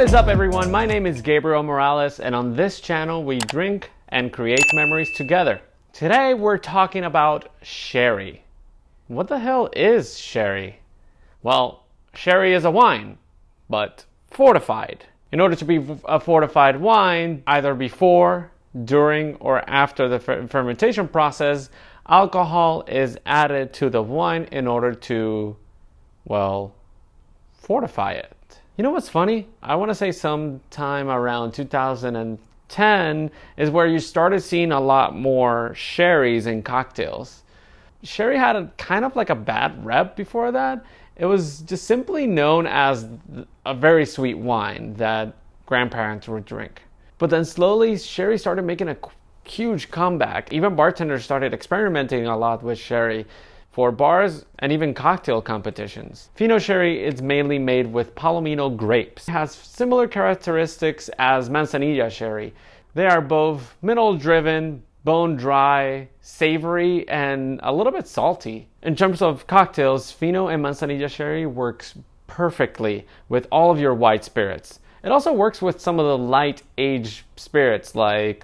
is up, everyone? My name is Gabriel Morales, and on this channel we drink and create memories together. Today we're talking about sherry. What the hell is sherry? Well, sherry is a wine, but fortified. In order to be a fortified wine, either before, during, or after the fermentation process, alcohol is added to the wine in order to, well, fortify it. You know what's funny? I want to say sometime around 2010 is where you started seeing a lot more sherries in cocktails. Sherry had a kind of like a bad rep before that. It was just simply known as a very sweet wine that grandparents would drink. But then slowly sherry started making a huge comeback. Even bartenders started experimenting a lot with sherry for bars and even cocktail competitions. Fino Sherry is mainly made with Palomino grapes. It has similar characteristics as Manzanilla Sherry. They are both mineral-driven, bone-dry, savory, and a little bit salty. In terms of cocktails, Fino and Manzanilla Sherry works perfectly with all of your white spirits. It also works with some of the light-aged spirits like,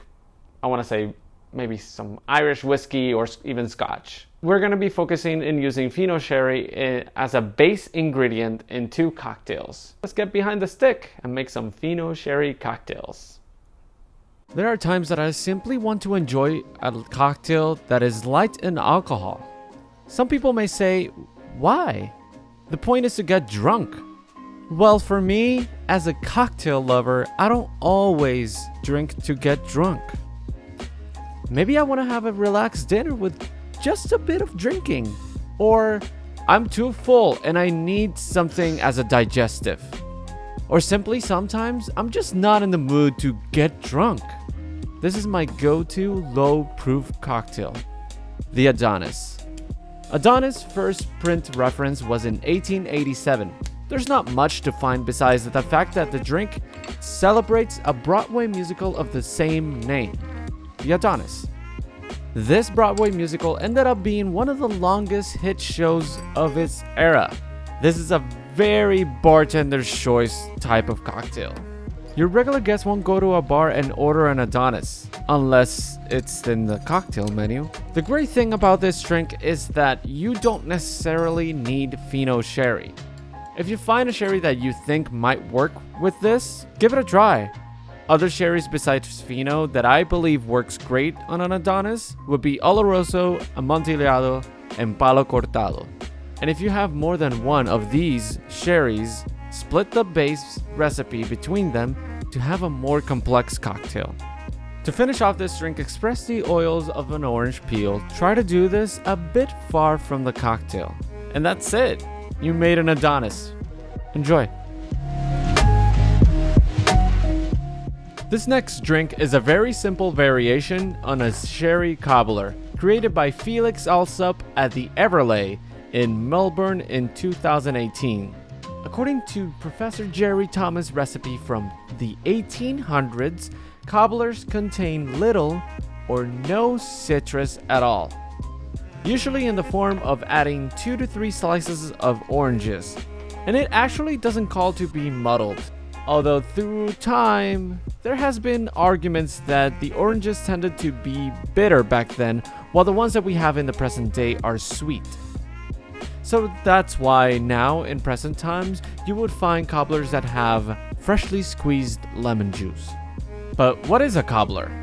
I want to say, maybe some Irish whiskey or even Scotch. We're going to be focusing in using Fino Sherry as a base ingredient in 2 cocktails. Let's get behind the stick and make some Fino Sherry cocktails. There are times that I simply want to enjoy a cocktail that is light in alcohol. Some people may say, why? The point is to get drunk. Well, for me, as a cocktail lover, I don't always drink to get drunk. Maybe I want to have a relaxed dinner with just a bit of drinking. Or I'm too full and I need something as a digestive. Or simply sometimes I'm just not in the mood to get drunk. This is my go-to low-proof cocktail, the Adonis. Adonis' first print reference was in 1887. There's not much to find besides the fact that the drink celebrates a Broadway musical of the same name, the Adonis. This Broadway musical ended up being one of the longest hit shows of its era. This is a very bartender's choice type of cocktail. Your regular guest won't go to a bar and order an Adonis, unless it's in the cocktail menu. The great thing about this drink is that you don't necessarily need Fino Sherry. If you find a sherry that you think might work with this, give it a try. Other sherries besides Fino that I believe works great on an Adonis would be Oloroso, Amontillado, and Palo Cortado. And if you have more than one of these sherries, split the base recipe between them to have a more complex cocktail. To finish off this drink, express the oils of an orange peel. Try to do this a bit far from the cocktail. And that's it. You made an Adonis. Enjoy. This next drink is a very simple variation on a sherry cobbler created by Felix Alsop at the Everleigh in Melbourne in 2018. According to Professor Jerry Thomas' recipe from the 1800s, cobblers contain little or no citrus at all, usually in the form of adding 2 to 3 slices of oranges. And it actually doesn't call to be muddled. Although through time, there has been arguments that the oranges tended to be bitter back then, while the ones that we have in the present day are sweet. So that's why now, in present times, you would find cobblers that have freshly squeezed lemon juice. But what is a cobbler?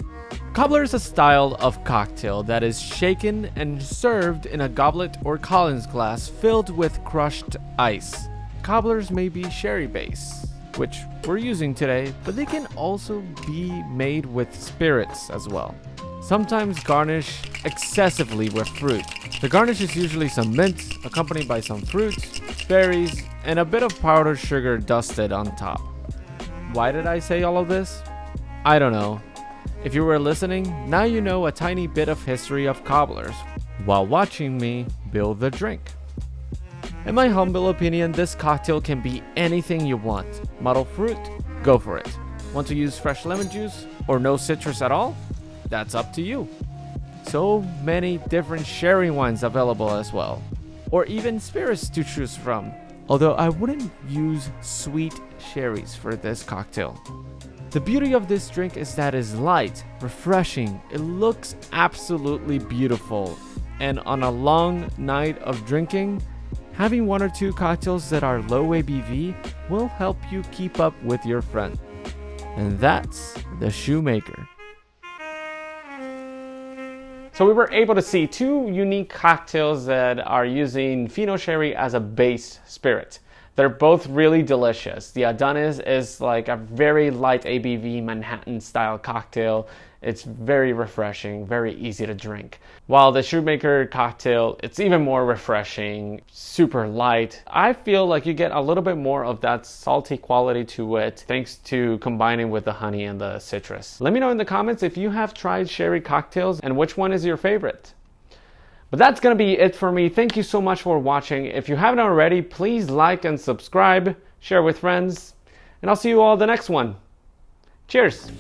Cobbler is a style of cocktail that is shaken and served in a goblet or Collins glass filled with crushed ice. Cobblers may be sherry-based, which we're using today, but they can also be made with spirits as well. Sometimes garnish excessively with fruit. The garnish is usually some mint, accompanied by some fruits, berries, and a bit of powdered sugar dusted on top. Why did I say all of this? I don't know. If you were listening, now you know a tiny bit of history of cobblers, while watching me build the drink. In my humble opinion, this cocktail can be anything you want. Muddled fruit? Go for it. Want to use fresh lemon juice or no citrus at all? That's up to you. So many different sherry wines available as well, or even spirits to choose from. although I wouldn't use sweet sherries for this cocktail. The beauty of this drink is that it's light, refreshing, it looks absolutely beautiful, and on a long night of drinking, having 1 or 2 cocktails that are low ABV will help you keep up with your friends. And that's the Shoemaker. So we were able to see 2 unique cocktails that are using Fino Sherry as a base spirit. They're both really delicious. The Adonis is like a very light ABV Manhattan style cocktail. It's very refreshing, very easy to drink. While the Shoemaker cocktail, it's even more refreshing, super light. I feel like you get a little bit more of that salty quality to it thanks to combining with the honey and the citrus. Let me know in the comments if you have tried sherry cocktails and which one is your favorite. But that's going to be it for me. Thank you so much for watching. If you haven't already, please like and subscribe, share with friends, and I'll see you all the next one. Cheers!